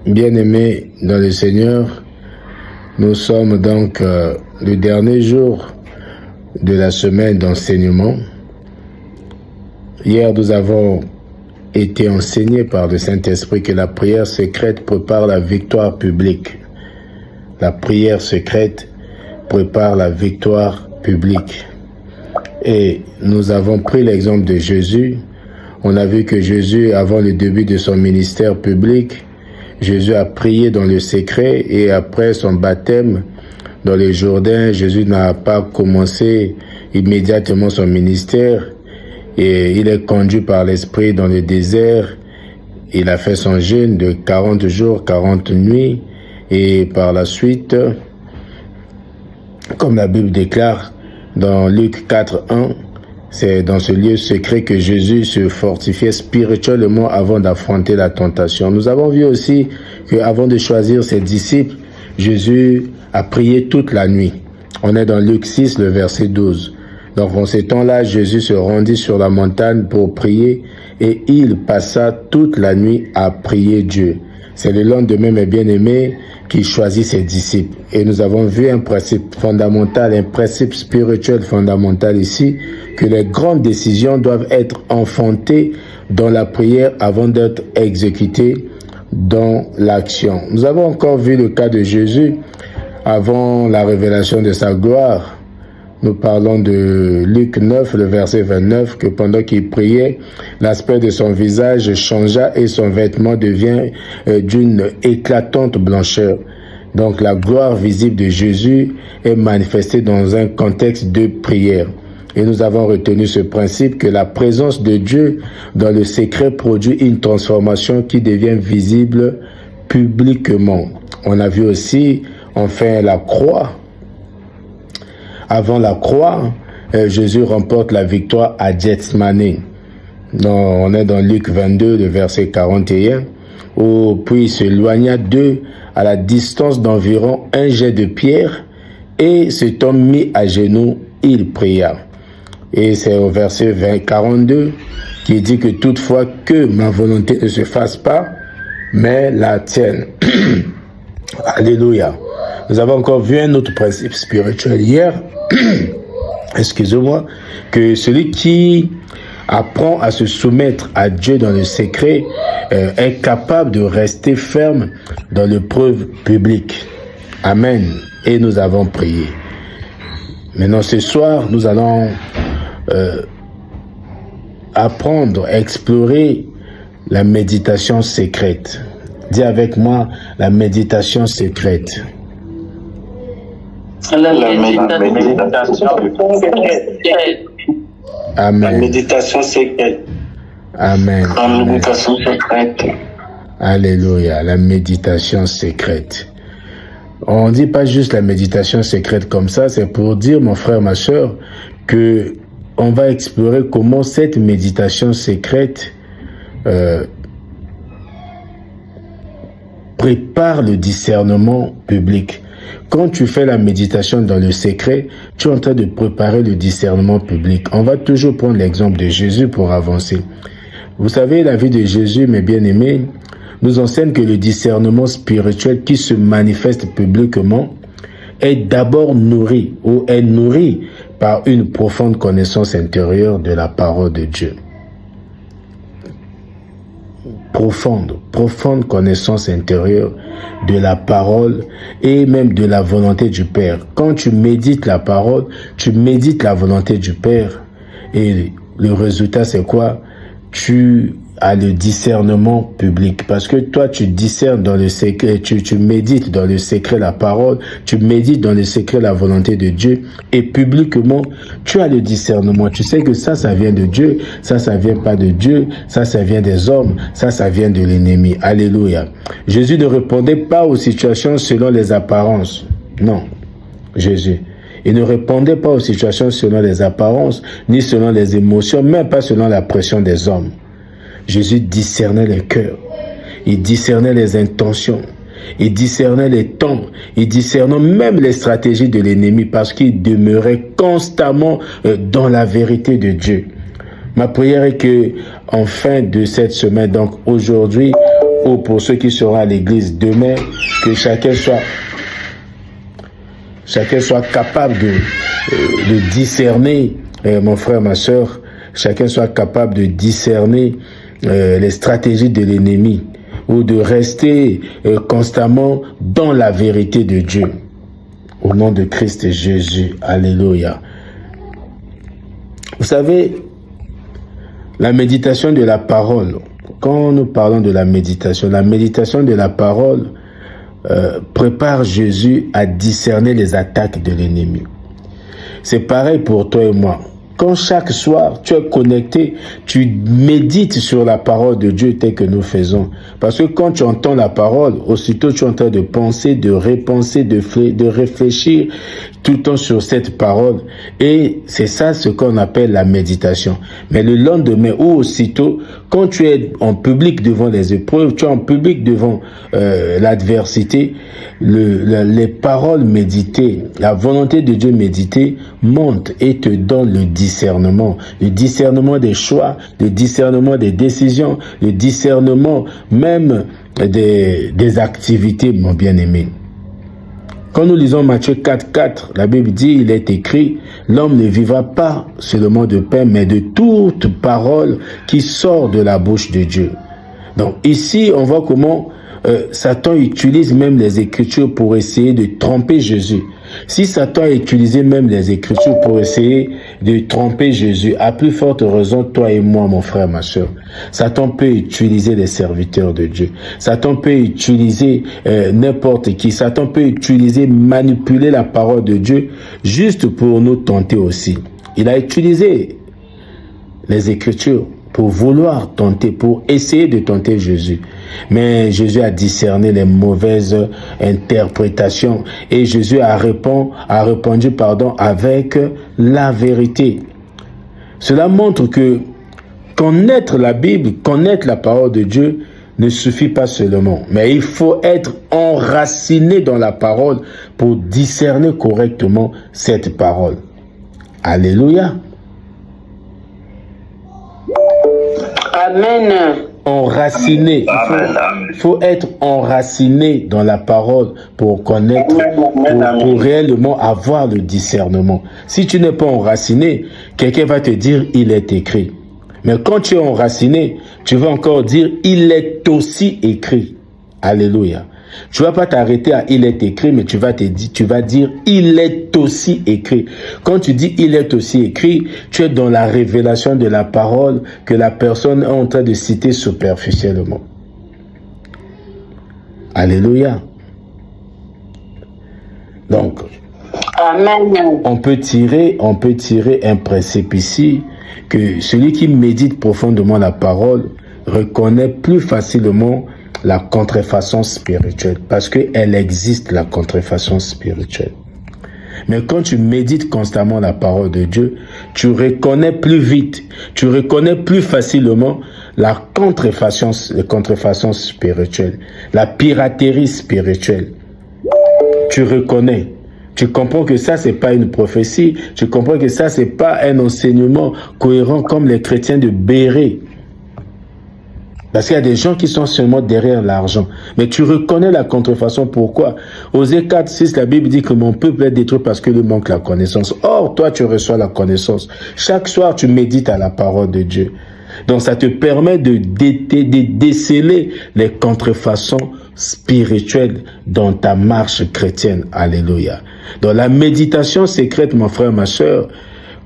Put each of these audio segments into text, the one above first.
Bien-aimés dans le Seigneur, nous sommes donc le dernier jour de la semaine d'enseignement. Hier, nous avons été enseignés par le Saint-Esprit que la prière secrète prépare la victoire publique. La prière secrète prépare la victoire publique. Et nous avons pris l'exemple de Jésus. On a vu que Jésus, avant le début de son ministère public, Jésus a prié dans le secret et après son baptême dans le Jourdain, Jésus n'a pas commencé immédiatement son ministère et il est conduit par l'Esprit dans le désert. Il a fait son jeûne de 40 jours, 40 nuits et par la suite, comme la Bible déclare dans Luc 4:1, c'est dans ce lieu secret que Jésus se fortifiait spirituellement avant d'affronter la tentation. Nous avons vu aussi qu'avant de choisir ses disciples, Jésus a prié toute la nuit. On est dans Luc 6, le verset 12. Donc en ces temps-là, Jésus se rendit sur la montagne pour prier et il passa toute la nuit à prier Dieu. C'est le lendemain, mes bien-aimés, qui choisit ses disciples. Et nous avons vu un principe fondamental, un principe spirituel fondamental ici, que les grandes décisions doivent être enfantées dans la prière avant d'être exécutées dans l'action. Nous avons encore vu le cas de Jésus avant la révélation de sa gloire. Nous parlons de Luc 9, le verset 29, que pendant qu'il priait, l'aspect de son visage changea et son vêtement devient d'une éclatante blancheur. Donc la gloire visible de Jésus est manifestée dans un contexte de prière. Et nous avons retenu ce principe que la présence de Dieu dans le secret produit une transformation qui devient visible publiquement. On a vu aussi, enfin, la croix. Avant la croix, Jésus remporte la victoire à Gethsemane. On est dans Luc 22, le verset 41, où puis il s'éloigna d'eux à la distance d'environ un jet de pierre, et s'étant mis à genoux, il pria. Et c'est au verset 42 qui dit que toutefois que ma volonté ne se fasse pas, mais la tienne. Alléluia. Nous avons encore vu un autre principe spirituel hier, excusez-moi, que celui qui apprend à se soumettre à Dieu dans le secret est capable de rester ferme dans l'épreuve publique. Amen. Et nous avons prié. Maintenant, ce soir, nous allons apprendre à explorer la méditation secrète. Dis avec moi, la méditation secrète. La méditation secrète. Amen. La méditation secrète. Amen. La méditation secrète. Alléluia, la méditation secrète. On ne dit pas juste la méditation secrète comme ça, c'est pour dire, mon frère, ma soeur, que on va explorer comment cette méditation secrète prépare le discernement public. Quand tu fais la méditation dans le secret, tu es en train de préparer le discernement public. On va toujours prendre l'exemple de Jésus pour avancer. Vous savez, la vie de Jésus, mes bien-aimés, nous enseigne que le discernement spirituel qui se manifeste publiquement est d'abord nourri ou est nourri par une profonde connaissance intérieure de la parole de Dieu. Profonde connaissance intérieure de la parole et même de la volonté du Père. Quand tu médites la parole, tu médites la volonté du Père et le résultat c'est quoi? Tu as le discernement public parce que toi tu discernes dans le secret, tu médites dans le secret la parole, tu médites dans le secret la volonté de Dieu et publiquement tu as le discernement. Tu sais que ça vient de Dieu, ça vient pas de Dieu, ça vient des hommes, ça vient de l'ennemi. Alléluia. Jésus ne répondait pas aux situations selon les apparences. Non, Jésus. Il ne répondait pas aux situations selon les apparences, ni selon les émotions, même pas selon la pression des hommes. Jésus discernait les cœurs, il discernait les intentions, il discernait les temps, il discernait même les stratégies de l'ennemi parce qu'il demeurait constamment dans la vérité de Dieu. Ma prière est que, en fin de cette semaine, donc aujourd'hui, ou pour ceux qui seront à l'église demain, que chacun soit capable de discerner, mon frère, ma soeur, chacun soit capable de discerner les stratégies de l'ennemi ou de rester constamment dans la vérité de Dieu. Au nom de Christ Jésus. Alléluia. Vous savez, la méditation de la parole, quand nous parlons de la méditation de la parole prépare Jésus à discerner les attaques de l'ennemi. C'est pareil pour toi et moi. Quand chaque soir, tu es connecté, tu médites sur la parole de Dieu telle que nous faisons. Parce que quand tu entends la parole, aussitôt tu es en train de penser, de repenser, de réfléchir tout le temps sur cette parole. Et c'est ça ce qu'on appelle la méditation. Mais le lendemain ou aussitôt, quand tu es en public devant les épreuves, tu es en public devant l'adversité, les paroles méditées, la volonté de Dieu méditée monte et te donne le discernement des choix, le discernement des décisions, le discernement même des activités, mon bien-aimé. Quand nous lisons Matthieu 4:4, la Bible dit, il est écrit, l'homme ne vivra pas seulement de pain, mais de toute parole qui sort de la bouche de Dieu. Donc ici, on voit comment Satan utilise même les Écritures pour essayer de tromper Jésus. Si Satan a utilisé même les Écritures pour essayer de tromper Jésus, à plus forte raison, toi et moi, mon frère, ma soeur, Satan peut utiliser les serviteurs de Dieu. Satan peut utiliser n'importe qui. Satan peut utiliser, manipuler la parole de Dieu juste pour nous tenter aussi. Il a utilisé les Écritures pour vouloir tenter, pour essayer de tenter Jésus. Mais Jésus a discerné les mauvaises interprétations et Jésus a répondu avec la vérité. Cela montre que connaître la Bible, connaître la parole de Dieu ne suffit pas seulement, mais il faut être enraciné dans la parole pour discerner correctement cette parole. Alléluia. Amen. Enraciné. Il faut être enraciné dans la parole pour connaître, pour réellement avoir le discernement. Si tu n'es pas enraciné, quelqu'un va te dire, il est écrit. Mais quand tu es enraciné, tu vas encore dire, il est aussi écrit. Alléluia. Tu ne vas pas t'arrêter à il est écrit, mais tu vas dire il est aussi écrit. Quand tu dis il est aussi écrit, tu es dans la révélation de la parole que la personne est en train de citer superficiellement. Alléluia. Donc, amen. On peut tirer un principe ici que celui qui médite profondément la parole reconnaît plus facilement la contrefaçon spirituelle, parce qu'elle existe, la contrefaçon spirituelle. Mais quand tu médites constamment la parole de Dieu, tu reconnais plus vite, tu reconnais plus facilement la contrefaçon spirituelle, la piraterie spirituelle. Tu reconnais. Tu comprends que ça, c'est pas une prophétie. Tu comprends que ça, c'est pas un enseignement cohérent comme les chrétiens de Béret. Parce qu'il y a des gens qui sont seulement derrière l'argent. Mais tu reconnais la contrefaçon. Pourquoi? Osée 4:6, la Bible dit que mon peuple est détruit parce que lui manque la connaissance. Or, toi, tu reçois la connaissance. Chaque soir, tu médites à la parole de Dieu. Donc, ça te permet de déceler les contrefaçons spirituelles dans ta marche chrétienne. Alléluia. Donc, la méditation secrète, mon frère, ma soeur,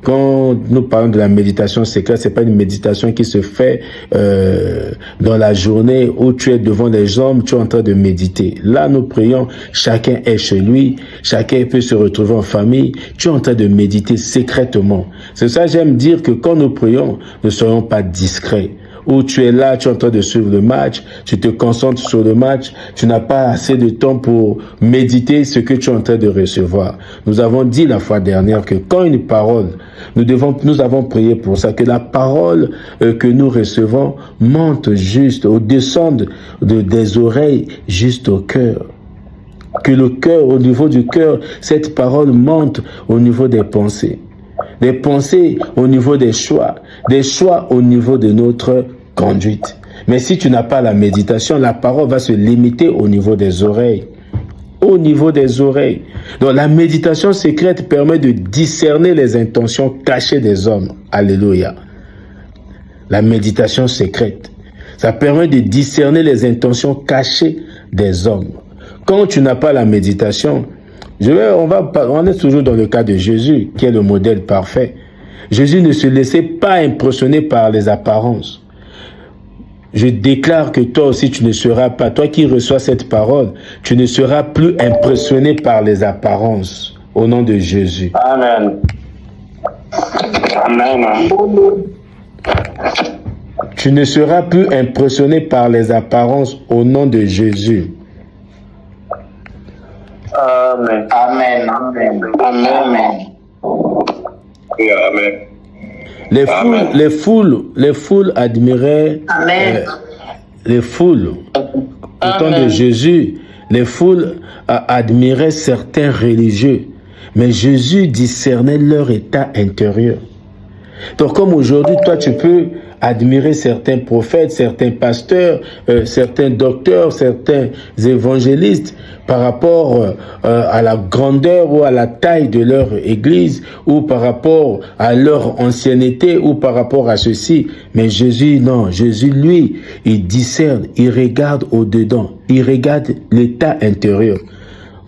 quand nous parlons de la méditation secrète, c'est pas une méditation qui se fait dans la journée où tu es devant les hommes, tu es en train de méditer. Là, nous prions, chacun est chez lui, chacun peut se retrouver en famille, tu es en train de méditer secrètement. C'est ça, j'aime dire que quand nous prions, ne soyons pas discrets. Où tu es là, tu es en train de suivre le match, tu te concentres sur le match, tu n'as pas assez de temps pour méditer ce que tu es en train de recevoir. Nous avons dit la fois dernière que quand une parole, nous avons prié pour ça, que la parole que nous recevons monte juste, ou descende des oreilles juste au cœur. Que le cœur, au niveau du cœur, cette parole monte au niveau des pensées. Des pensées au niveau des choix au niveau de notre conduite. Mais si tu n'as pas la méditation, la parole va se limiter au niveau des oreilles. Au niveau des oreilles. Donc la méditation secrète permet de discerner les intentions cachées des hommes. Alléluia. La méditation secrète. Ça permet de discerner les intentions cachées des hommes. Quand tu n'as pas la méditation, on est toujours dans le cas de Jésus, qui est le modèle parfait. Jésus ne se laissait pas impressionner par les apparences. Je déclare que toi aussi tu ne seras pas, toi qui reçois cette parole, tu ne seras plus impressionné par les apparences, au nom de Jésus. Amen. Amen. Tu ne seras plus impressionné par les apparences, au nom de Jésus. Amen. Amen. Amen. Amen. Amen. Les foules admiraient, les foules, au temps de Jésus, les foules admiraient certains religieux, mais Jésus discernait leur état intérieur. Donc comme aujourd'hui, toi tu peux admirer certains prophètes, certains pasteurs, certains docteurs, certains évangélistes par rapport à la grandeur ou à la taille de leur église ou par rapport à leur ancienneté ou par rapport à ceci. Mais Jésus, non, Jésus, lui, il discerne, il regarde au-dedans, il regarde l'état intérieur.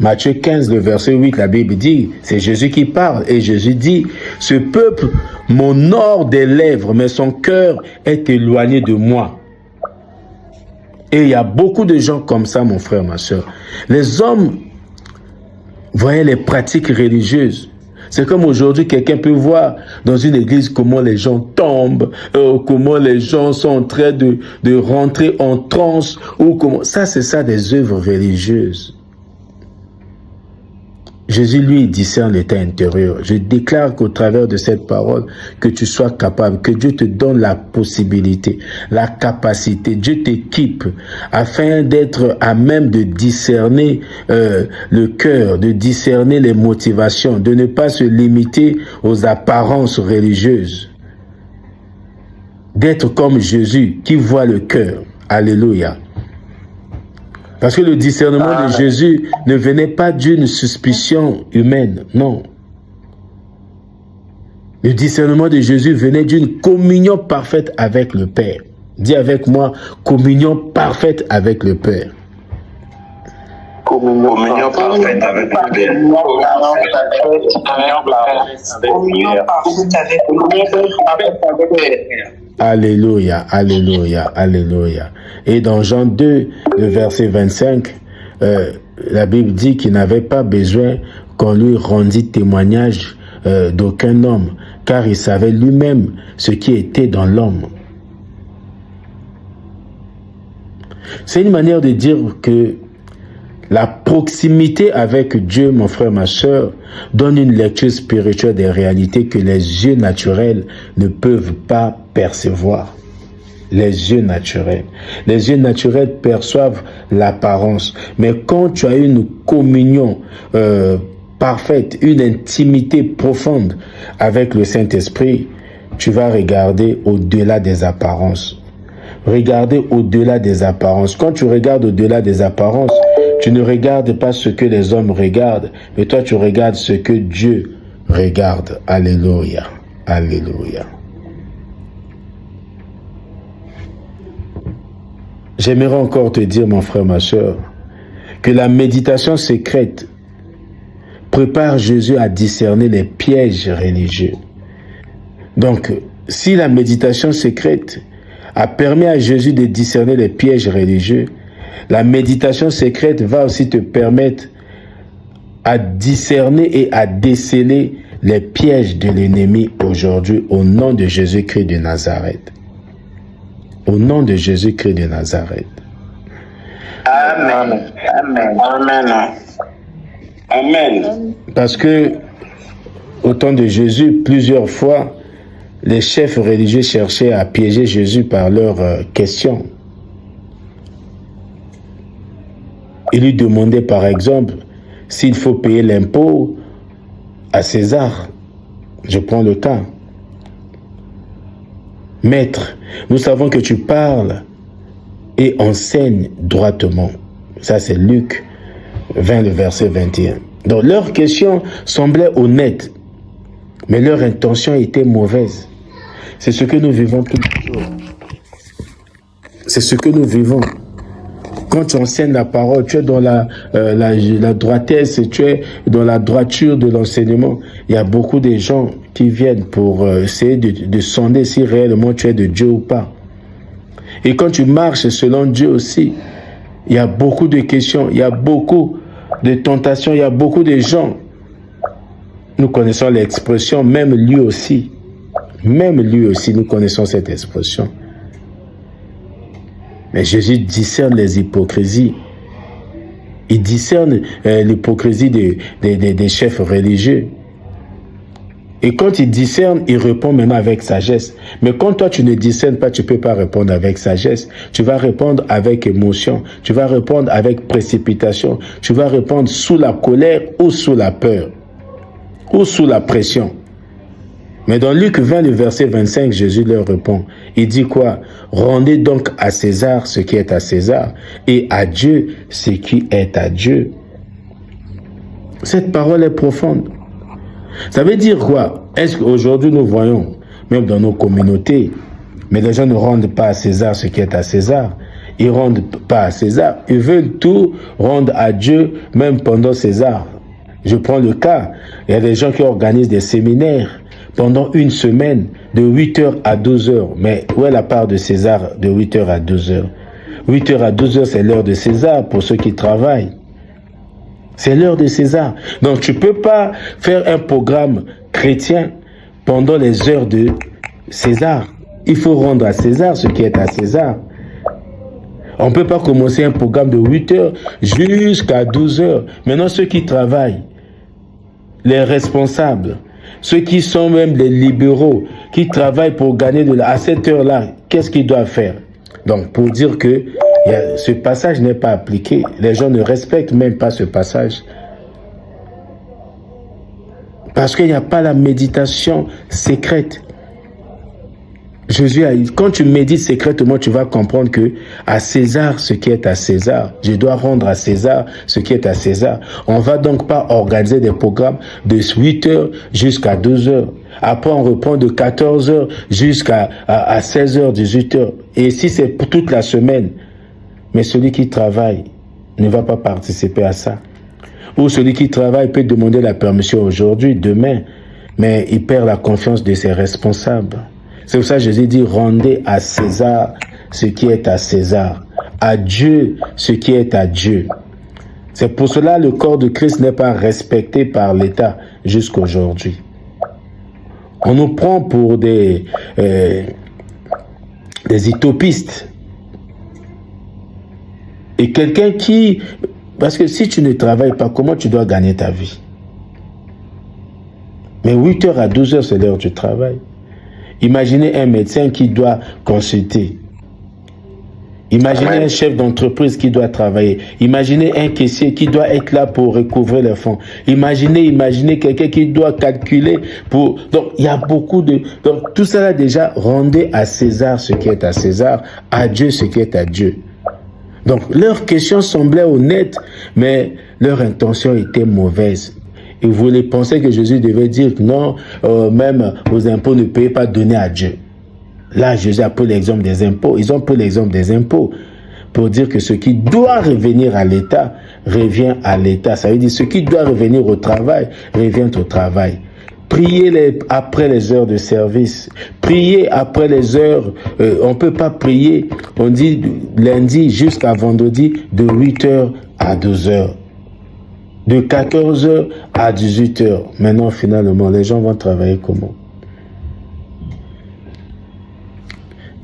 Matthieu 15, le verset 8, la Bible dit, c'est Jésus qui parle, et Jésus dit, ce peuple m'honore des lèvres, mais son cœur est éloigné de moi. Et il y a beaucoup de gens comme ça, mon frère, ma soeur. Les hommes voyaient les pratiques religieuses. C'est comme aujourd'hui, quelqu'un peut voir dans une église comment les gens tombent, comment les gens sont en train de rentrer en transe, ou comment... Ça, c'est ça des œuvres religieuses. Jésus, lui, discerne l'état intérieur. Je déclare qu'au travers de cette parole, que tu sois capable, que Dieu te donne la possibilité, la capacité, Dieu t'équipe afin d'être à même de discerner le cœur, de discerner les motivations, de ne pas se limiter aux apparences religieuses. D'être comme Jésus qui voit le cœur. Alléluia. Parce que le discernement de Jésus ne venait pas d'une suspicion humaine, non. Le discernement de Jésus venait d'une communion parfaite avec le Père. Dis avec moi, communion parfaite avec le Père. Communion parfaite avec le Père. Communion parfaite avec le Père. Alléluia, alléluia, alléluia. Et dans Jean 2, le verset 25, la Bible dit qu'il n'avait pas besoin qu'on lui rendît témoignage d'aucun homme, car il savait lui-même ce qui était dans l'homme. C'est une manière de dire que la proximité avec Dieu, mon frère, ma soeur, donne une lecture spirituelle des réalités que les yeux naturels ne peuvent pas percevoir. Les yeux naturels. Les yeux naturels perçoivent l'apparence. Mais quand tu as une communion parfaite, une intimité profonde avec le Saint-Esprit, tu vas regarder au-delà des apparences. Regarder au-delà des apparences. Quand tu regardes au-delà des apparences, tu ne regardes pas ce que les hommes regardent, mais toi tu regardes ce que Dieu regarde. Alléluia. Alléluia. J'aimerais encore te dire, mon frère, ma soeur, que la méditation secrète prépare Jésus à discerner les pièges religieux. Donc, si la méditation secrète a permis à Jésus de discerner les pièges religieux, la méditation secrète va aussi te permettre à discerner et à déceler les pièges de l'ennemi aujourd'hui au nom de Jésus-Christ de Nazareth. Au nom de Jésus-Christ de Nazareth. Amen. Amen. Amen. Amen. Parce que au temps de Jésus, plusieurs fois, les chefs religieux cherchaient à piéger Jésus par leurs questions. Ils lui demandaient par exemple s'il faut payer l'impôt à César. Je prends le cas. Maître, nous savons que tu parles et enseigne droitement. Ça, c'est Luc 20, le verset 21. Donc, leurs questions semblaient honnêtes, mais leur intention était mauvaise. C'est ce que nous vivons tous les jours. C'est ce que nous vivons. Quand tu enseignes la parole, tu es dans la droitesse, tu es dans la droiture de l'enseignement. Il y a beaucoup de gens qui viennent pour essayer de sonder si réellement tu es de Dieu ou pas. Et quand tu marches selon Dieu aussi, il y a beaucoup de questions, il y a beaucoup de tentations, il y a beaucoup de gens. Nous connaissons l'expression, même lui aussi, nous connaissons cette expression. Mais Jésus discerne les hypocrisies. Il discerne l'hypocrisie des chefs religieux. Et quand il discerne, il répond maintenant avec sagesse. Mais quand toi, tu ne discernes pas, tu ne peux pas répondre avec sagesse. Tu vas répondre avec émotion. Tu vas répondre avec précipitation. Tu vas répondre sous la colère ou sous la peur. Ou sous la pression. Mais dans Luc 20, le verset 25, Jésus leur répond. Il dit quoi? Rendez donc à César ce qui est à César et à Dieu ce qui est à Dieu. Cette parole est profonde. Ça veut dire quoi? Est-ce qu'aujourd'hui nous voyons, même dans nos communautés, mais les gens ne rendent pas à César ce qui est à César. Ils ne rendent pas à César. Ils veulent tout rendre à Dieu, même pendant César. Je prends le cas, il y a des gens qui organisent des séminaires pendant une semaine, de 8h à 12h. Mais où est la part de César de 8h à 12h? 8h à 12h, c'est l'heure de César pour ceux qui travaillent. C'est l'heure de César. Donc, tu ne peux pas faire un programme chrétien pendant les heures de César. Il faut rendre à César ce qui est à César. On ne peut pas commencer un programme de 8h jusqu'à 12h. Maintenant, ceux qui travaillent, les responsables, ceux qui sont même les libéraux, qui travaillent pour gagner à cette heure-là, qu'est-ce qu'ils doivent faire? Donc, pour dire que ce passage n'est pas appliqué, les gens ne respectent même pas ce passage. Parce qu'il n'y a pas la méditation secrète. Jésus a dit, quand tu médites secrètement, tu vas comprendre que à César, ce qui est à César, je dois rendre à César ce qui est à César. On ne va donc pas organiser des programmes de 8h jusqu'à 12h. Après, on reprend de 14h jusqu'à 16h, 18h. Et si c'est pour toute la semaine, mais celui qui travaille ne va pas participer à ça. Ou celui qui travaille peut demander la permission aujourd'hui, demain, mais il perd la confiance de ses responsables. C'est pour ça que Jésus dit, rendez à César ce qui est à César, à Dieu ce qui est à Dieu. C'est pour cela que le corps de Christ n'est pas respecté par l'État jusqu'aujourd'hui. On nous prend pour des utopistes. Et quelqu'un qui... Parce que si tu ne travailles pas, comment tu dois gagner ta vie? Mais 8h à 12h, c'est l'heure du travail. Imaginez un médecin qui doit consulter. Imaginez un chef d'entreprise qui doit travailler. Imaginez un caissier qui doit être là pour recouvrer les fonds. Imaginez quelqu'un qui doit calculer pour... Donc, il y a beaucoup de... Donc, tout ça là déjà, rendez à César ce qui est à César, à Dieu ce qui est à Dieu. Donc, leurs questions semblaient honnêtes, mais leur intention était mauvaise. Et vous voulez penser que Jésus devait dire que non, même vos impôts ne payez pas donner à Dieu. Là, Jésus a pris l'exemple des impôts. Ils ont pris l'exemple des impôts pour dire que ce qui doit revenir à l'État revient à l'État. Ça veut dire ce qui doit revenir au travail revient au travail. Priez après les heures de service. Priez après les heures. On ne peut pas prier, on dit lundi jusqu'à vendredi de 8h à 12h. De 14h à 18h. Maintenant, finalement, les gens vont travailler comment?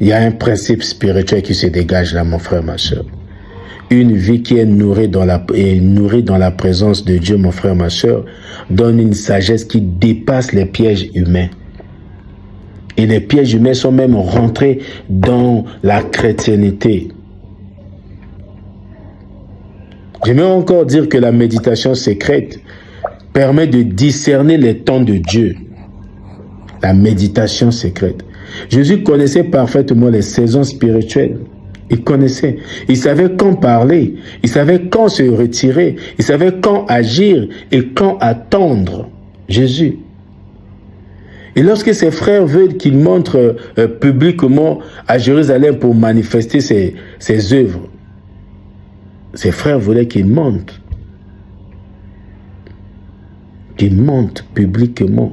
Il y a un principe spirituel qui se dégage là, mon frère, ma soeur. Une vie qui est nourrie dans la présence de Dieu, mon frère, ma soeur, donne une sagesse qui dépasse les pièges humains. Et les pièges humains sont même rentrés dans la chrétienté. J'aimerais encore dire que la méditation secrète permet de discerner les temps de Dieu. La méditation secrète. Jésus connaissait parfaitement les saisons spirituelles. Il connaissait. Il savait quand parler. Il savait quand se retirer. Il savait quand agir et quand attendre Jésus. Et lorsque ses frères veulent qu'il montre publiquement à Jérusalem pour manifester ses œuvres, ses frères voulaient qu'il monte. Qu'il monte publiquement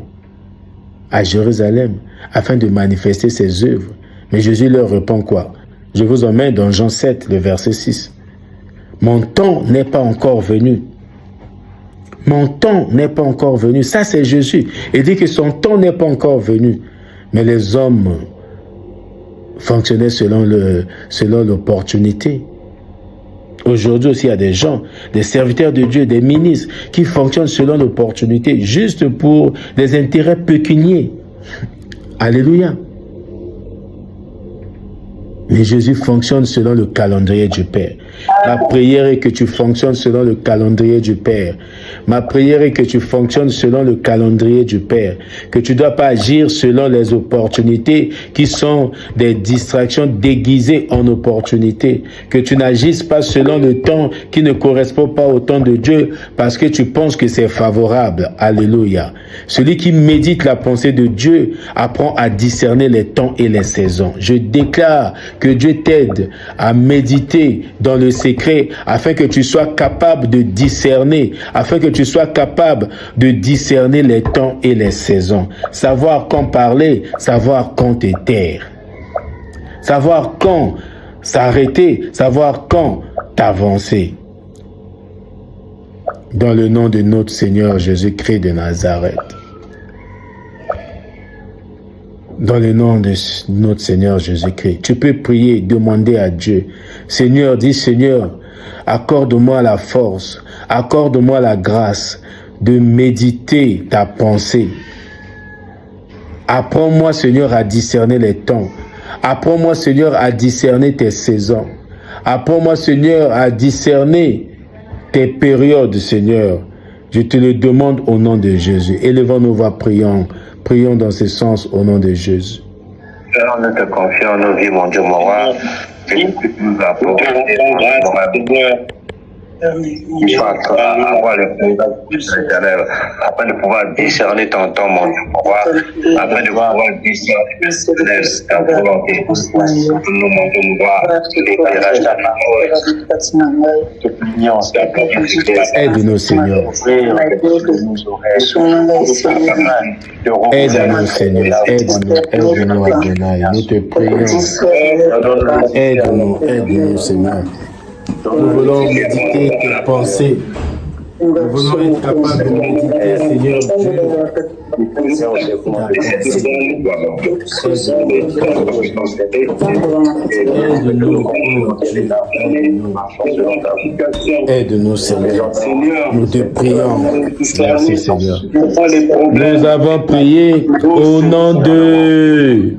à Jérusalem afin de manifester ses œuvres. Mais Jésus leur répond quoi? Je vous emmène dans Jean 7, le verset 6. Mon temps n'est pas encore venu. Mon temps n'est pas encore venu. Ça, c'est Jésus. Il dit que son temps n'est pas encore venu. Mais les hommes fonctionnaient selon l'opportunité. Aujourd'hui aussi, il y a des gens, des serviteurs de Dieu, des ministres qui fonctionnent selon l'opportunité, juste pour des intérêts pécuniaires. Alléluia. Mais Jésus fonctionne selon le calendrier du Père. Ma prière est que tu fonctionnes selon le calendrier du Père. Ma prière est que tu fonctionnes selon le calendrier du Père. Que tu ne dois pas agir selon les opportunités qui sont des distractions déguisées en opportunités. Que tu n'agisses pas selon le temps qui ne correspond pas au temps de Dieu parce que tu penses que c'est favorable. Alléluia. Celui qui médite la pensée de Dieu apprend à discerner les temps et les saisons. Je déclare que Dieu t'aide à méditer dans le secret afin que tu sois capable de discerner, afin que tu sois capable de discerner les temps et les saisons. Savoir quand parler, savoir quand te taire. Savoir quand s'arrêter, savoir quand t'avancer. Dans le nom de notre Seigneur Jésus-Christ de Nazareth. Dans le nom de notre Seigneur Jésus-Christ. Tu peux prier, demander à Dieu. Seigneur, dis Seigneur, accorde-moi la force, accorde-moi la grâce de méditer ta pensée. Apprends-moi, Seigneur, à discerner les temps. Apprends-moi, Seigneur, à discerner tes saisons. Apprends-moi, Seigneur, à discerner tes périodes, Seigneur. Je te le demande au nom de Jésus. Élevons nos voix, prions. Prions dans ce sens au nom de Jésus. Seigneur, nous te confions nos vies, mon Dieu, mon roi. Que tu nous apportes avoir le pouvoir de l'éternel, afin de pouvoir discerner ton temps, mon Dieu, mon roi, afin de pouvoir discerner ta volonté. Nous, mon Dieu, mon roi, l'éclairage de ta parole. Aide-nous, Seigneur. Aide-nous, Seigneur. Aide-nous, Adonai. Nous te prions. Aide-nous, Seigneur. Nous voulons méditer tes pensées. Nous voulons être capables de méditer, Seigneur Dieu. Aide-nous, Seigneur. Nous te prions. Merci, Seigneur. Nous avons prié au nom de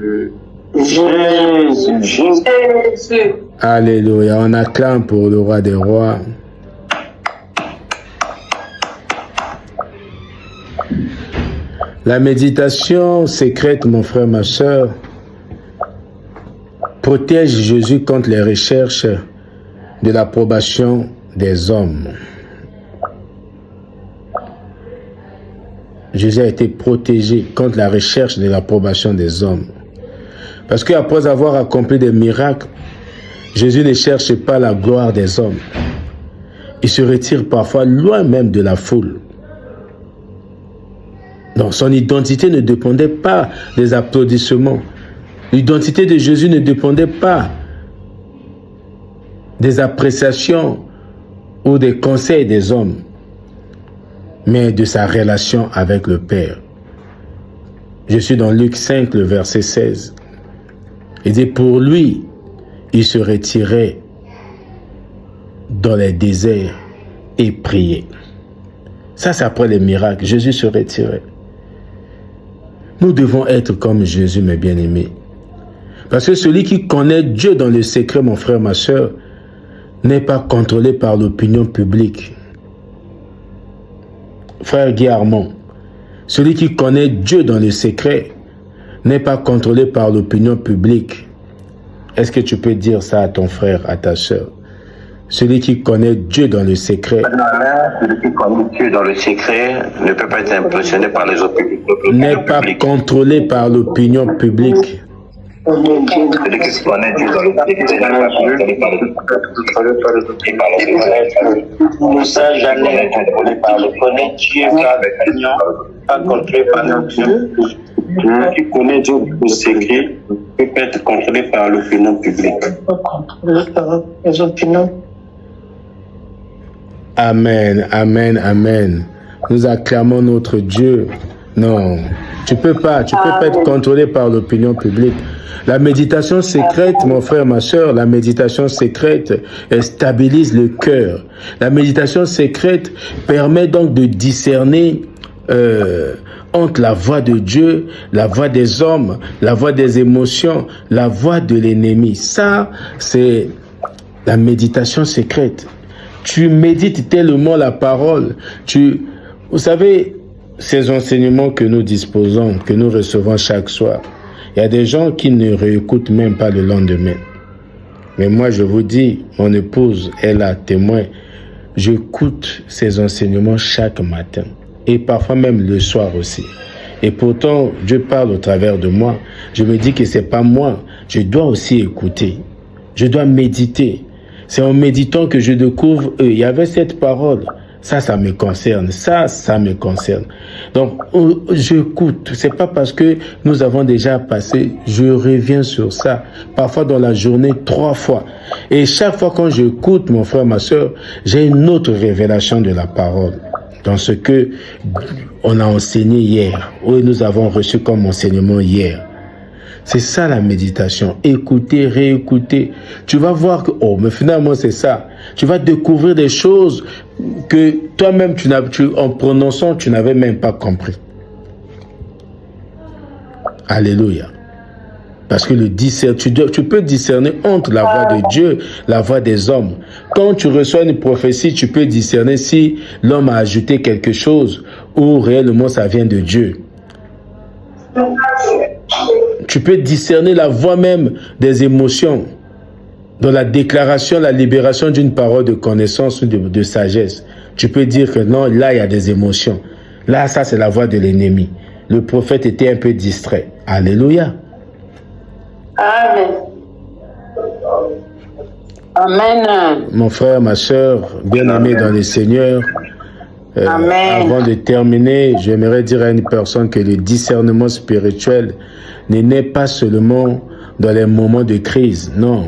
Jésus. Alléluia. On acclame pour le roi des rois. La méditation secrète, mon frère, ma soeur, protège Jésus contre les recherches de l'approbation des hommes. Jésus a été protégé contre la recherche de l'approbation des hommes. Parce qu'après avoir accompli des miracles, Jésus ne cherche pas la gloire des hommes. Il se retire parfois loin même de la foule. Donc son identité ne dépendait pas des applaudissements. L'identité de Jésus ne dépendait pas des appréciations ou des conseils des hommes, mais de sa relation avec le Père. Je suis dans Luc 5, le verset 16. Il dit, pour lui, il se retirait dans les déserts et priait. Ça, c'est après les miracles. Jésus se retirait. Nous devons être comme Jésus, mes bien-aimés. Parce que celui qui connaît Dieu dans le secret, mon frère, ma soeur, n'est pas contrôlé par l'opinion publique. Frère Guy Armand, celui qui connaît Dieu dans le secret n'est pas contrôlé par l'opinion publique. Est-ce que tu peux dire ça à ton frère, à ta sœur? Celui qui connaît Dieu dans le secret. Celui qui connaît Dieu dans le secret ne peut pas être impressionné par les opinions publiques. N'est pas contrôlé par l'opinion publique. Celui qui connaît Dieu dans le secret n'est pas contrôlé par Moussa jamais contrôlé par le connaît Dieu par l'opinion, pas contrôlé par l'opinion. Celui qui connaît Dieu dans le secret peut pas être contrôlé par l'opinion publique. Pas contrôlé par les opinions. Amen, amen, amen. Nous acclamons notre Dieu. Non, tu peux pas être contrôlé par l'opinion publique. La méditation secrète, mon frère, ma soeur, la méditation secrète, elle stabilise le cœur. La méditation secrète permet donc de discerner entre la voix de Dieu, la voix des hommes, la voix des émotions, la voix de l'ennemi. Ça, c'est la méditation secrète. Tu médites tellement la parole. Vous savez, ces enseignements que nous disposons, que nous recevons chaque soir, il y a des gens qui ne réécoutent même pas le lendemain. Mais moi, je vous dis, mon épouse est là, témoin. J'écoute ces enseignements chaque matin. Et parfois même le soir aussi. Et pourtant, Dieu parle au travers de moi. Je me dis que c'est pas moi. Je dois aussi écouter. Je dois méditer. C'est en méditant que je découvre, il y avait cette parole. Ça me concerne. Ça me concerne. Donc, j'écoute. C'est pas parce que nous avons déjà passé, je reviens sur ça. Parfois dans la journée, 3 fois. Et chaque fois quand j'écoute, mon frère, ma soeur, j'ai une autre révélation de la parole. Dans ce que on a enseigné hier, ou nous avons reçu comme enseignement hier. C'est ça la méditation. Écouter, réécouter. Tu vas voir que, mais finalement c'est ça. Tu vas découvrir des choses que toi-même, en prononçant, tu n'avais même pas compris. Alléluia. Parce que tu peux discerner entre la voix de Dieu, la voix des hommes. Quand tu reçois une prophétie, tu peux discerner si l'homme a ajouté quelque chose ou réellement ça vient de Dieu. Tu peux discerner la voix même des émotions dans la déclaration, la libération d'une parole de connaissance ou de sagesse. Tu peux dire que non, là il y a des émotions. Là, ça c'est la voix de l'ennemi. Le prophète était un peu distrait. Alléluia. Amen. Amen. Mon frère, ma soeur, bien-aimés dans le Seigneur, avant de terminer, j'aimerais dire à une personne que le discernement spirituel n'est né pas seulement dans les moments de crise, non.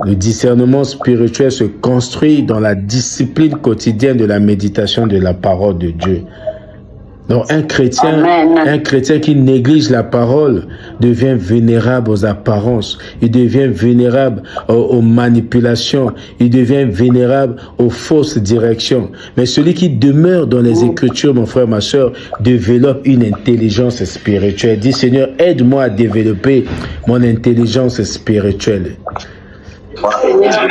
Le discernement spirituel se construit dans la discipline quotidienne de la méditation de la parole de Dieu. Donc un chrétien qui néglige la parole devient vulnérable aux apparences, il devient vulnérable aux manipulations, il devient vulnérable aux fausses directions. Mais celui qui demeure dans les Écritures, mon frère, ma soeur, développe une intelligence spirituelle. Dis Seigneur, aide-moi à développer mon intelligence spirituelle. Aide-moi à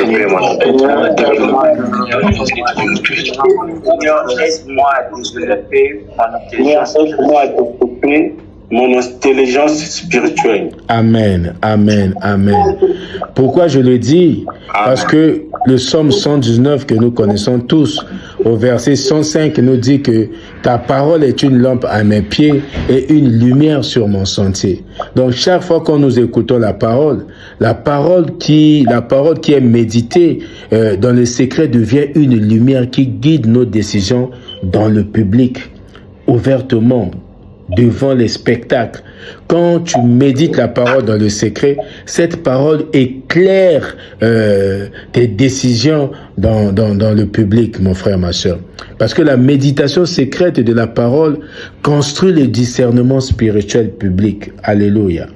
développer mon intelligence spirituelle. Amen, amen, amen. Pourquoi je le dis? Parce que le psaume 119 que nous connaissons tous, au verset 105, nous dit que ta parole est une lampe à mes pieds et une lumière sur mon sentier. Donc chaque fois que nous écoutons la parole qui est méditée dans le secret devient une lumière qui guide nos décisions dans le public, ouvertement, devant les spectacles. Quand tu médites la parole dans le secret, cette parole éclaire tes décisions dans le public, mon frère, ma soeur. Parce que la méditation secrète de la parole construit le discernement spirituel public. Alléluia.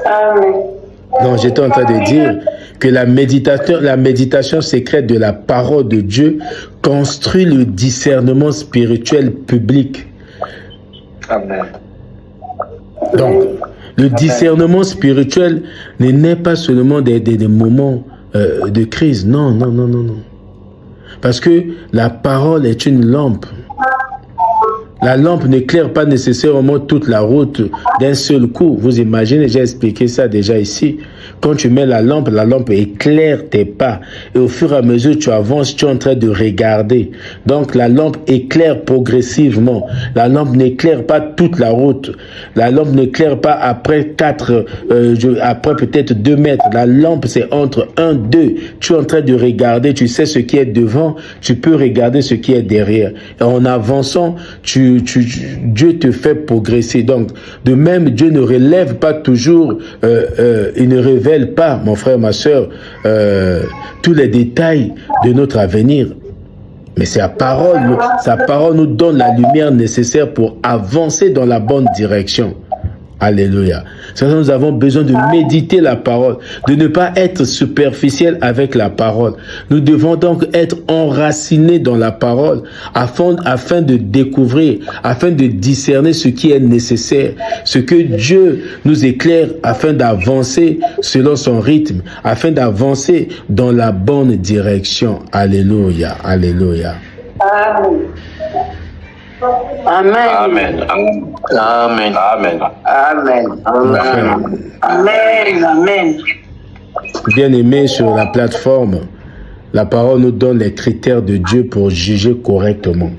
Amen. Donc j'étais en train de dire que la méditation secrète de la parole de Dieu construit le discernement spirituel public. Amen. Donc, le discernement spirituel n'est pas seulement des moments de crise. Non, non, non, non, non. Parce que la parole est une lampe La lampe n'éclaire pas nécessairement toute la route d'un seul coup. Vous imaginez, j'ai expliqué ça déjà ici. Quand tu mets la lampe éclaire tes pas. Et au fur et à mesure que tu avances, tu es en train de regarder. Donc la lampe éclaire progressivement. La lampe n'éclaire pas toute la route. La lampe n'éclaire pas après après peut-être 2 mètres. La lampe, c'est entre 1, 2. Tu es en train de regarder, tu sais ce qui est devant, tu peux regarder ce qui est derrière. Et en avançant, Dieu te fait progresser. Donc, de même, Dieu ne relève pas toujours, il ne révèle pas, mon frère, ma soeur, tous les détails de notre avenir. Mais sa parole nous donne la lumière nécessaire pour avancer dans la bonne direction. Alléluia. C'est pour ça que nous avons besoin de méditer la parole, de ne pas être superficiel avec la parole. Nous devons donc être enracinés dans la parole afin de découvrir, afin de discerner ce qui est nécessaire, ce que Dieu nous éclaire afin d'avancer selon son rythme, afin d'avancer dans la bonne direction. Alléluia. Alléluia. Amen. Amen. Amen. Amen. Amen. Amen. Amen. Amen. Bien-aimés sur la plateforme, la parole nous donne les critères de Dieu pour juger correctement.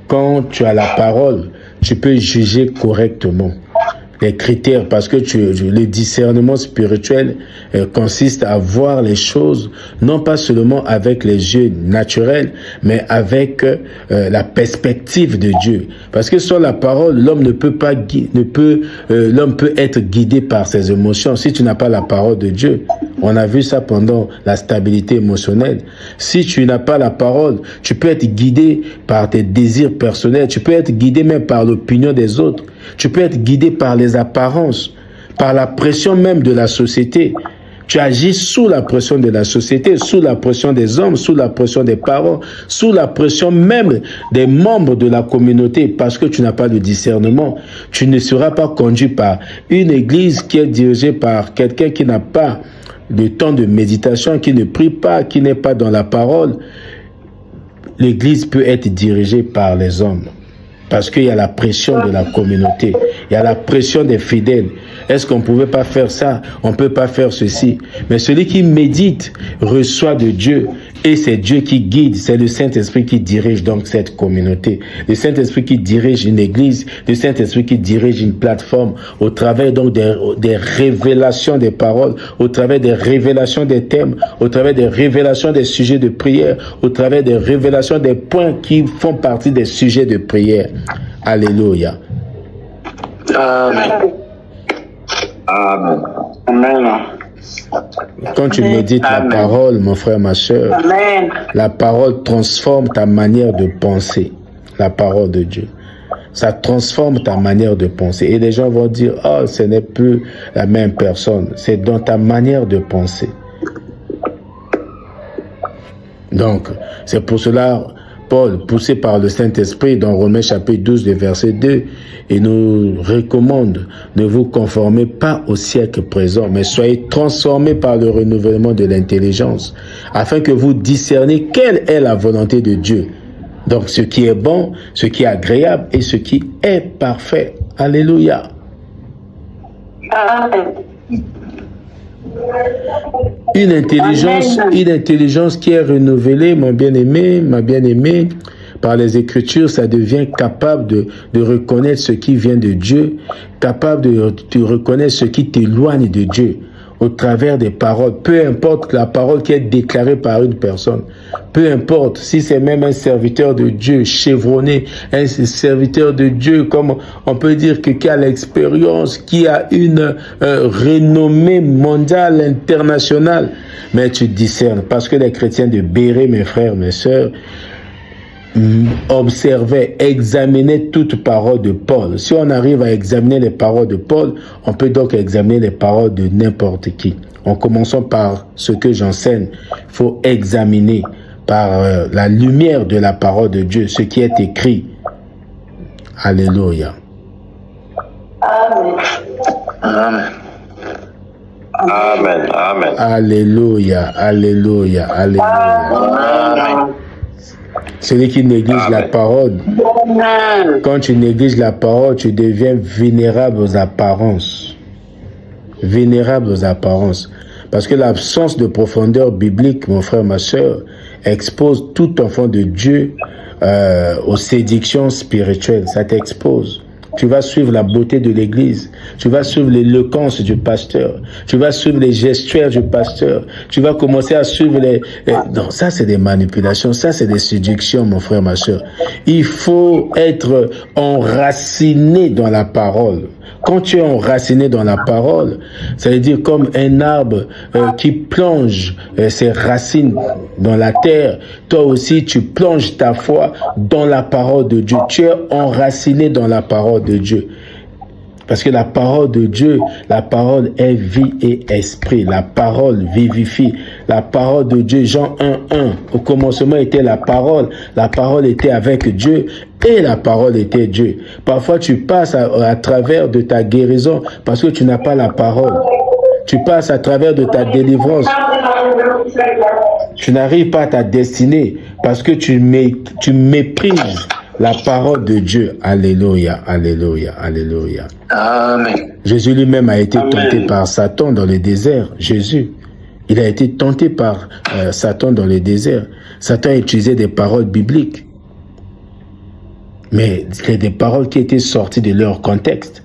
Quand tu as la parole, tu peux juger correctement. Les critères, parce que le discernement spirituel consiste à voir les choses, non pas seulement avec les yeux naturels, mais avec la perspective de Dieu. Parce que sans la parole, l'homme l'homme peut être guidé par ses émotions. Si tu n'as pas la parole de Dieu, on a vu ça pendant la stabilité émotionnelle. Si tu n'as pas la parole, tu peux être guidé par tes désirs personnels, tu peux être guidé même par l'opinion des autres. Tu peux être guidé par les apparences, par la pression même de la société. Tu agis sous la pression de la société, sous la pression des hommes, sous la pression des parents, sous la pression même des membres de la communauté, parce que tu n'as pas de discernement. Tu ne seras pas conduit par une église qui est dirigée par quelqu'un qui n'a pas de temps de méditation, qui ne prie pas, qui n'est pas dans la parole. L'église peut être dirigée par les hommes. Parce qu'il y a la pression de la communauté, il y a la pression des fidèles. Est-ce qu'on ne pouvait pas faire ça? On ne peut pas faire ceci. Mais celui qui médite reçoit de Dieu. Et c'est Dieu qui guide, c'est le Saint-Esprit qui dirige donc cette communauté. Le Saint-Esprit qui dirige une église, le Saint-Esprit qui dirige une plateforme au travers donc des révélations des paroles, au travers des révélations des thèmes, au travers des révélations des sujets de prière, au travers des révélations des points qui font partie des sujets de prière. Alléluia. Amen. Amen. Amen. Quand tu médites la parole, mon frère, ma soeur, la parole transforme ta manière de penser. La parole de Dieu. Ça transforme ta manière de penser. Et les gens vont dire, oh, ce n'est plus la même personne. C'est dans ta manière de penser. Donc, c'est pour cela, Paul, poussé par le Saint-Esprit, dans Romains chapitre 12, verset 2, il nous recommande, ne vous conformez pas au siècle présent, mais soyez transformés par le renouvellement de l'intelligence, afin que vous discerniez quelle est la volonté de Dieu. Donc, ce qui est bon, ce qui est agréable et ce qui est parfait. Alléluia. Amen. Une intelligence qui est renouvelée, mon bien-aimé, ma bien-aimée, par les Écritures, ça devient capable de reconnaître ce qui vient de Dieu, capable de reconnaître ce qui t'éloigne de Dieu au travers des paroles. Peu importe la parole qui est déclarée par une personne, peu importe si c'est même un serviteur de Dieu chevronné, un serviteur de Dieu, comme on peut dire que qui a l'expérience, qui a une renommée mondiale, internationale, mais tu discernes, parce que les chrétiens de Béret, mes frères, mes sœurs, observer, examiner toute parole de Paul. Si on arrive à examiner les paroles de Paul, on peut donc examiner les paroles de n'importe qui. En commençant par ce que j'enseigne, il faut examiner par la lumière de la parole de Dieu ce qui est écrit. Alléluia. Amen. Amen. Amen. Amen. Alléluia. Alléluia. Alléluia. Amen. Celui qui néglige la parole, quand tu négliges la parole, tu deviens vulnérable aux apparences. Vulnérable aux apparences. Parce que l'absence de profondeur biblique, mon frère, ma soeur, expose tout enfant de Dieu aux séductions spirituelles. Ça t'expose. Tu vas suivre la beauté de l'église. Tu vas suivre l'éloquence du pasteur. Tu vas suivre les gestuels du pasteur. Tu vas commencer à suivre les... Non, ça c'est des manipulations. Ça c'est des séductions, mon frère, ma soeur. Il faut être enraciné dans la parole. Quand tu es enraciné dans la parole, ça veut dire comme un arbre qui plonge ses racines dans la terre, toi aussi tu plonges ta foi dans la parole de Dieu. Tu es enraciné dans la parole de Dieu. Parce que la parole de Dieu, la parole est vie et esprit. La parole vivifie. La parole de Dieu, Jean 1:1. Au commencement était la parole était avec Dieu et la parole était Dieu. Parfois tu passes à travers de ta guérison parce que tu n'as pas la parole. Tu passes à travers de ta délivrance. Tu n'arrives pas à ta destinée parce que tu méprises la parole de Dieu. Alléluia, alléluia, alléluia. Amen. Jésus lui-même a été tenté par Satan dans le désert. Jésus, il a été tenté par Satan dans le désert. Satan utilisait des paroles bibliques. Mais c'est des paroles qui étaient sorties de leur contexte.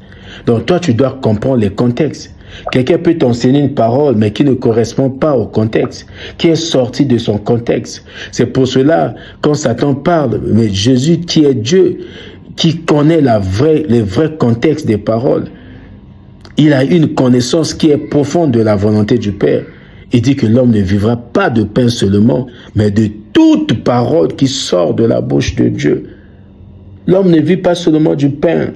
Donc toi, tu dois comprendre les contextes. Quelqu'un peut t'enseigner une parole, mais qui ne correspond pas au contexte, qui est sorti de son contexte. C'est pour cela, quand Satan parle, mais Jésus qui est Dieu, qui connaît les vrais contextes des paroles, il a une connaissance qui est profonde de la volonté du Père. Il dit que l'homme ne vivra pas de pain seulement, mais de toute parole qui sort de la bouche de Dieu. L'homme ne vit pas seulement du pain,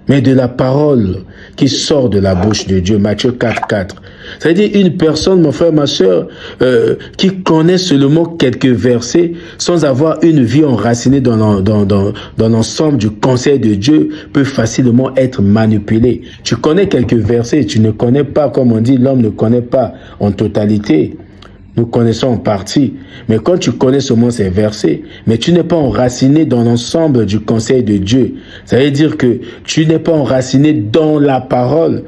mais de la parole qui sort de la bouche de Dieu. Matthieu 4:4. C'est-à-dire une personne, mon frère, ma soeur, qui connaît seulement quelques versets, sans avoir une vie enracinée dans l'ensemble du conseil de Dieu, peut facilement être manipulé. Tu connais quelques versets, tu ne connais pas, comme on dit, l'homme ne connaît pas en totalité. Nous connaissons en partie. Mais quand tu connais seulement ces versets, mais tu n'es pas enraciné dans l'ensemble du conseil de Dieu, ça veut dire que tu n'es pas enraciné dans la parole,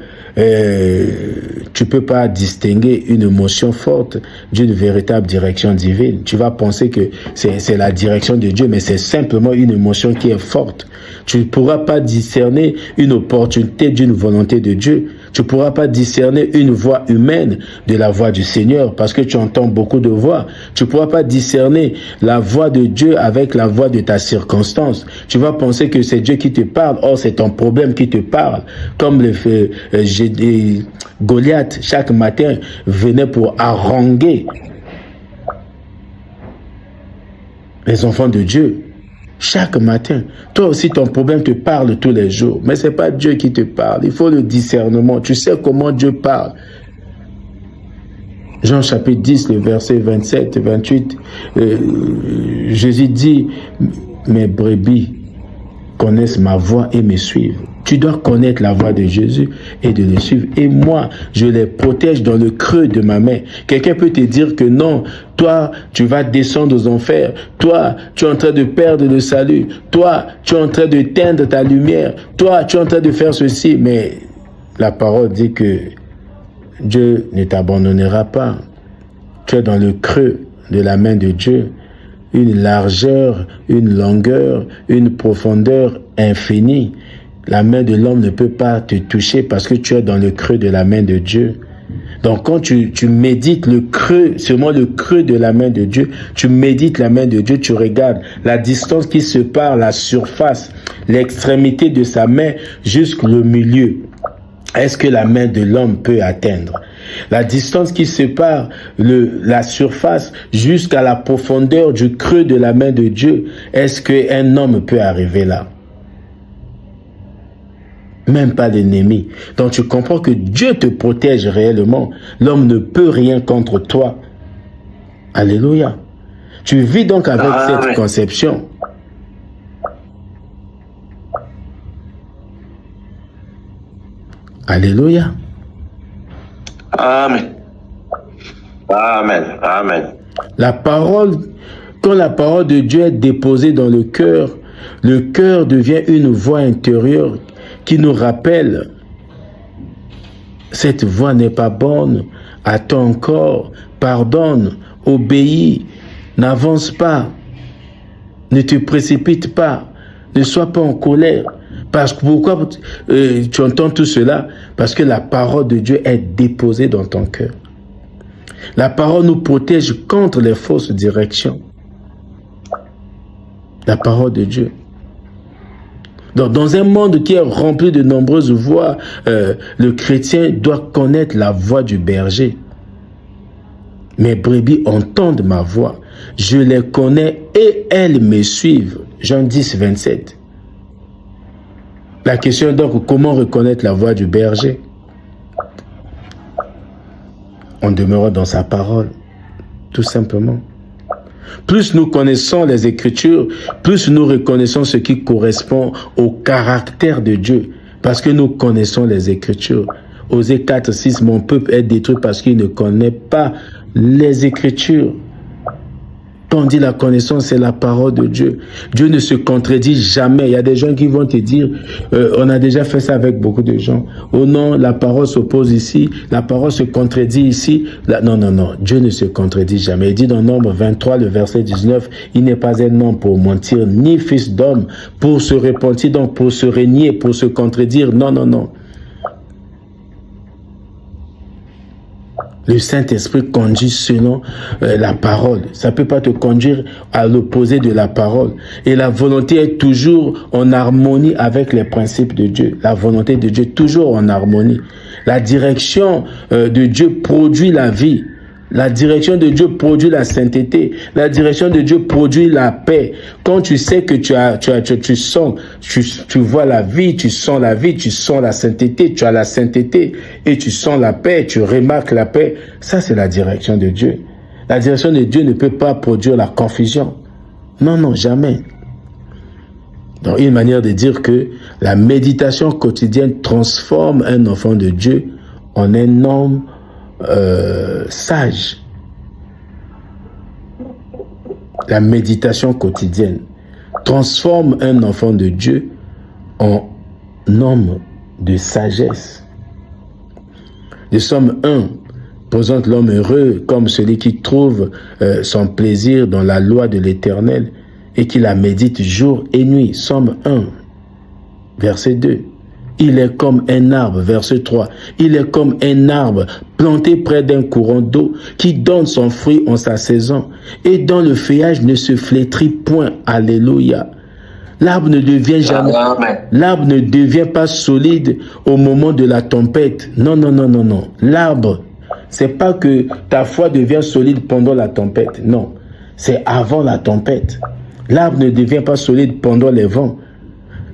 tu peux pas distinguer une émotion forte d'une véritable direction divine. Tu vas penser que c'est la direction de Dieu, mais c'est simplement une émotion qui est forte. Tu ne pourras pas discerner une opportunité d'une volonté de Dieu. Tu ne pourras pas discerner une voix humaine de la voix du Seigneur parce que tu entends beaucoup de voix. Tu ne pourras pas discerner la voix de Dieu avec la voix de ta circonstance. Tu vas penser que c'est Dieu qui te parle. Or, c'est ton problème qui te parle. Comme Goliath, chaque matin, venait pour haranguer les enfants de Dieu. Chaque matin. Toi aussi, ton problème te parle tous les jours. Mais ce n'est pas Dieu qui te parle. Il faut le discernement. Tu sais comment Dieu parle. Jean chapitre 10, le verset 27, 28. Jésus dit, mes brebis connaissent ma voix et me suivent. Tu dois connaître la voix de Jésus et de le suivre. Et moi, je les protège dans le creux de ma main. Quelqu'un peut te dire que non, toi, tu vas descendre aux enfers. Toi, tu es en train de perdre le salut. Toi, tu es en train de teindre ta lumière. Toi, tu es en train de faire ceci. Mais la parole dit que Dieu ne t'abandonnera pas. Tu es dans le creux de la main de Dieu. Une largeur, une longueur, une profondeur infinie. La main de l'homme ne peut pas te toucher parce que tu es dans le creux de la main de Dieu. Donc quand tu médites le creux, seulement le creux de la main de Dieu, tu médites la main de Dieu, tu regardes la distance qui sépare la surface, l'extrémité de sa main jusqu'au milieu. Est-ce que la main de l'homme peut atteindre? La distance qui sépare la surface jusqu'à la profondeur du creux de la main de Dieu, est-ce qu'un homme peut arriver là? Même pas l'ennemi. Donc tu comprends que Dieu te protège réellement. L'homme ne peut rien contre toi. Alléluia. Tu vis donc avec cette conception. Alléluia. Amen. Amen. Amen. La parole Quand la parole de Dieu est déposée dans le cœur devient une voix intérieure qui nous rappelle: cette voix n'est pas bonne, attends encore, pardonne, obéis, n'avance pas, ne te précipite pas, ne sois pas en colère. Parce que pourquoi tu entends tout cela? Parce que la parole de Dieu est déposée dans ton cœur. La parole nous protège contre les fausses directions. La parole de Dieu. Donc, dans un monde qui est rempli de nombreuses voix, le chrétien doit connaître la voix du berger. Mes brebis entendent ma voix. Je les connais et elles me suivent. Jean 10, 27. La question est donc: comment reconnaître la voix du berger? En demeurant dans sa parole, tout simplement. Plus nous connaissons les Écritures, plus nous reconnaissons ce qui correspond au caractère de Dieu, parce que nous connaissons les Écritures. Osée 4, 6, mon peuple est détruit parce qu'il ne connaît pas les Écritures. Quand on dit la connaissance, c'est la parole de Dieu. Dieu ne se contredit jamais. Il y a des gens qui vont te dire, on a déjà fait ça avec beaucoup de gens. Oh non, la parole s'oppose ici, la parole se contredit ici. Non, non, non, Dieu ne se contredit jamais. Il dit dans Nombre 23, le verset 19, il n'est pas un homme pour mentir, ni fils d'homme pour se repentir, donc pour se régner, pour se contredire. Non, non, non. Le Saint-Esprit conduit selon la parole. Ça ne peut pas te conduire à l'opposé de la parole. Et la volonté est toujours en harmonie avec les principes de Dieu. La volonté de Dieu est toujours en harmonie. La direction de Dieu produit la vie. La direction de Dieu produit la sainteté. La direction de Dieu produit la paix. Quand tu sais que tu vois la vie, tu sens la vie, tu sens la sainteté, tu as la sainteté et tu sens la paix, tu remarques la paix. Ça, c'est la direction de Dieu. La direction de Dieu ne peut pas produire la confusion. Non, non, jamais. Donc, une manière de dire que la méditation quotidienne transforme un enfant de Dieu en un homme sage. La méditation quotidienne transforme un enfant de Dieu en homme de sagesse. Le Psaume 1 présente l'homme heureux comme celui qui trouve son plaisir dans la loi de l'Éternel et qui la médite jour et nuit. Psaume 1, verset 2. Il est comme un arbre, verset 3. Il est comme un arbre planté près d'un courant d'eau qui donne son fruit en sa saison et dont le feuillage ne se flétrit point. Alléluia. L'arbre ne devient jamais, l'arbre ne devient pas solide au moment de la tempête. Non, non, non, non, non. L'arbre, c'est pas que ta foi devient solide pendant la tempête. Non, c'est avant la tempête. L'arbre ne devient pas solide pendant les vents.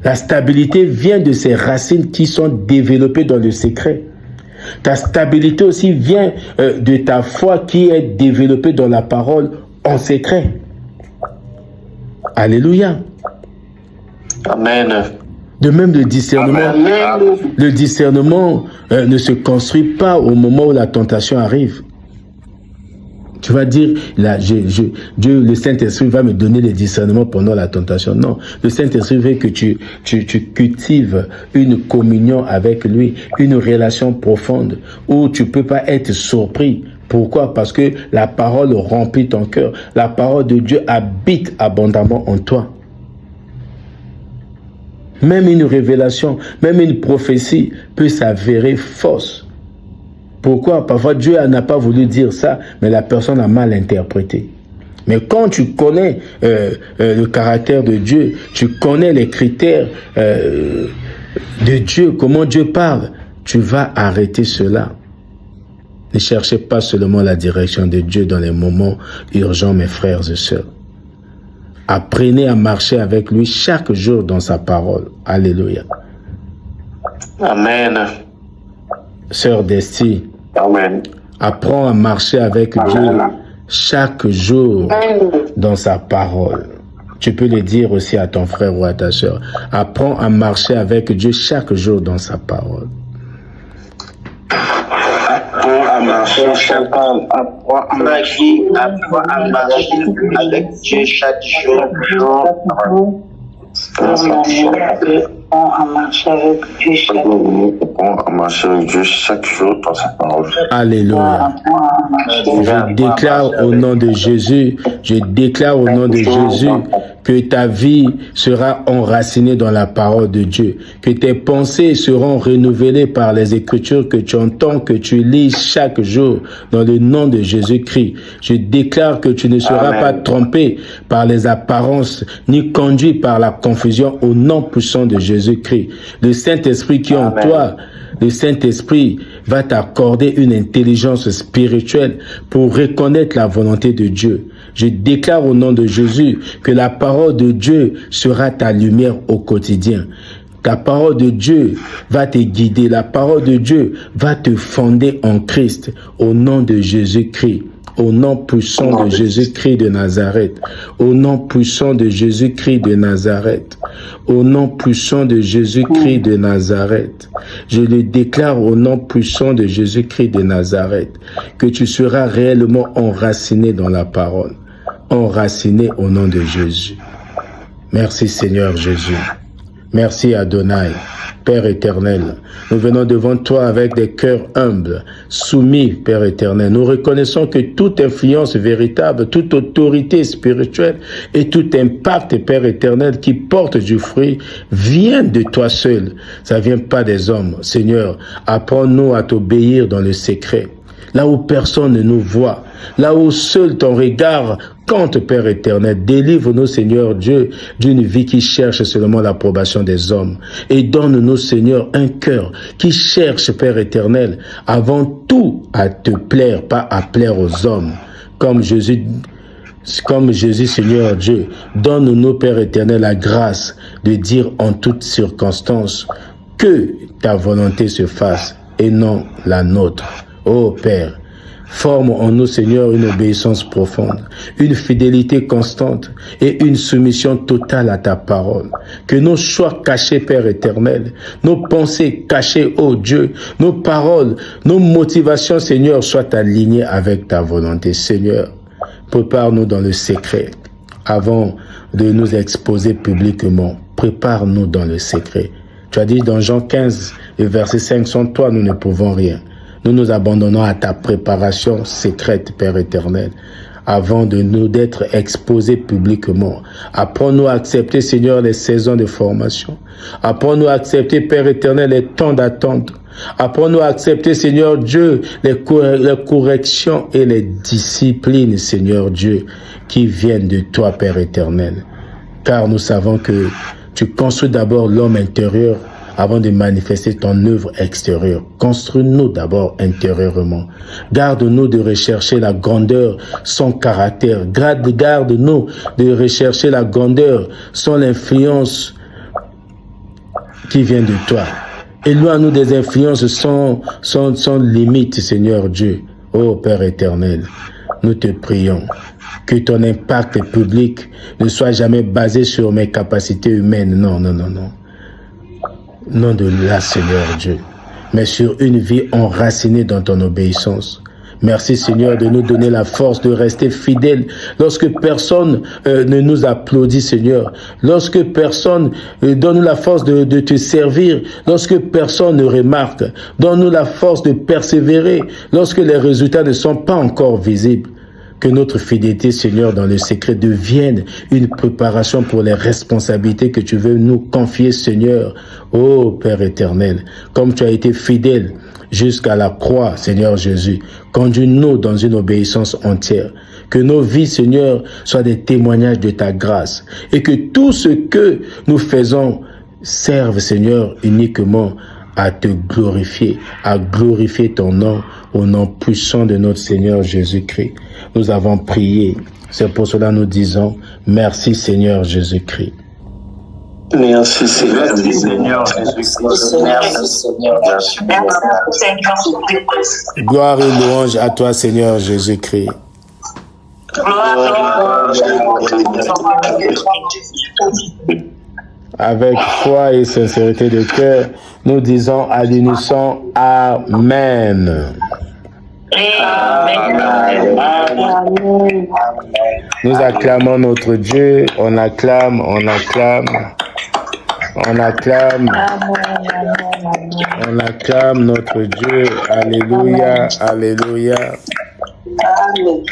La stabilité vient de ces racines qui sont développées dans le secret. Ta stabilité aussi vient de ta foi qui est développée dans la parole en secret. Alléluia. Amen. De même, le discernement ne se construit pas au moment où la tentation arrive. Tu vas dire, là, Dieu, le Saint-Esprit va me donner les discernements pendant la tentation. Non, le Saint-Esprit veut que tu cultives une communion avec lui, une relation profonde où tu ne peux pas être surpris. Pourquoi? Parce que la parole remplit ton cœur. La parole de Dieu habite abondamment en toi. Même une révélation, même une prophétie peut s'avérer fausse. Pourquoi? Parfois Dieu n'a pas voulu dire ça, mais la personne a mal interprété. Mais quand tu connais le caractère de Dieu, tu connais les critères de Dieu, comment Dieu parle, tu vas arrêter cela. Ne cherchez pas seulement la direction de Dieu dans les moments urgents, mes frères et sœurs. Apprenez à marcher avec lui chaque jour dans sa parole. Alléluia. Amen. Sœur Desti, Amen. Apprends à marcher avec Dieu chaque jour dans sa parole. Tu peux le dire aussi à ton frère ou à ta sœur. Apprends à marcher avec Dieu chaque jour dans sa parole. Apprends à à marcher chaque jour. Apprends à marcher avec Dieu chaque jour. Apprends à marcher avec Dieu chaque jour. Apprends à marcher avec Dieu chaque jour dans sa parole. Alléluia. Je déclare au nom de Jésus, que ta vie sera enracinée dans la parole de Dieu, que tes pensées seront renouvelées par les Écritures que tu entends, que tu lis chaque jour dans le nom de Jésus-Christ. Je déclare que tu ne seras pas trompé par les apparences, ni conduit par la confusion au nom puissant de Jésus-Christ. Le Saint-Esprit qui est en toi, le Saint-Esprit va t'accorder une intelligence spirituelle pour reconnaître la volonté de Dieu. Je déclare au nom de Jésus que la parole de Dieu sera ta lumière au quotidien. Ta parole de Dieu va te guider. La parole de Dieu va te fonder en Christ au nom de Jésus-Christ. Au nom puissant de Jésus-Christ de Nazareth. Au nom puissant de Jésus-Christ de Nazareth. Au nom puissant de Jésus-Christ de Nazareth. Je le déclare au nom puissant de Jésus-Christ de Nazareth, que tu seras réellement enraciné dans la parole. Enraciné au nom de Jésus. Merci Seigneur Jésus. Merci Adonai. Père éternel, nous venons devant toi avec des cœurs humbles, soumis, Père éternel. Nous reconnaissons que toute influence véritable, toute autorité spirituelle et tout impact, Père éternel, qui porte du fruit, vient de toi seul. Ça vient pas des hommes. Seigneur, apprends-nous à t'obéir dans le secret. Là où personne ne nous voit, là où seul ton regard compte, Père éternel, délivre-nous, Seigneur Dieu, d'une vie qui cherche seulement l'approbation des hommes. Et donne-nous, Seigneur, un cœur qui cherche, Père éternel, avant tout à te plaire, pas à plaire aux hommes. Comme Jésus, Seigneur Dieu, donne-nous, Père éternel, la grâce de dire en toutes circonstances que ta volonté se fasse et non la nôtre. Ô Père, forme en nous, Seigneur, une obéissance profonde, une fidélité constante et une soumission totale à ta parole. Que nos choix cachés, Père éternel, nos pensées cachées, ô Dieu, nos paroles, nos motivations, Seigneur, soient alignées avec ta volonté. Seigneur, prépare-nous dans le secret avant de nous exposer publiquement. Prépare-nous dans le secret. Tu as dit dans Jean 15, le verset 5, sans toi, nous ne pouvons rien. Nous nous abandonnons à ta préparation secrète, Père éternel, avant de nous d'être exposés publiquement. Apprends-nous à accepter, Seigneur, les saisons de formation. Apprends-nous à accepter, Père éternel, les temps d'attente. Apprends-nous à accepter, Seigneur Dieu, les corrections et les disciplines, Seigneur Dieu, qui viennent de toi, Père éternel. Car nous savons que tu construis d'abord l'homme intérieur avant de manifester ton œuvre extérieure. Construis-nous d'abord intérieurement. Garde-nous de rechercher la grandeur sans caractère. Garde-nous de rechercher la grandeur sans l'influence qui vient de toi. Éloigne-nous des influences sans limite, Seigneur Dieu. Ô Père éternel, nous te prions que ton impact public ne soit jamais basé sur mes capacités humaines. Non, non, non, non. Non de là, Seigneur Dieu, mais sur une vie enracinée dans ton obéissance. Merci, Seigneur, de nous donner la force de rester fidèles lorsque personne ne nous applaudit, Seigneur. Lorsque personne donne-nous la force de te servir. Lorsque personne ne remarque. Donne-nous la force de persévérer lorsque les résultats ne sont pas encore visibles. Que notre fidélité, Seigneur, dans le secret devienne une préparation pour les responsabilités que tu veux nous confier, Seigneur. Ô Père éternel, comme tu as été fidèle jusqu'à la croix, Seigneur Jésus, conduis-nous dans une obéissance entière. Que nos vies, Seigneur, soient des témoignages de ta grâce et que tout ce que nous faisons serve, Seigneur, uniquement à te glorifier, à glorifier ton nom, au nom puissant de notre Seigneur Jésus-Christ. Nous avons prié. C'est pour cela que nous disons merci Seigneur Jésus-Christ. Merci Seigneur Jésus-Christ. Merci Seigneur. Gloire et louange à toi Seigneur Jésus-Christ. Avec foi et sincérité de cœur, nous disons à l'unisson Amen. Nous acclamons notre Dieu, on acclame, on acclame, on acclame, on acclame notre Dieu. Alléluia, alléluia. Amen.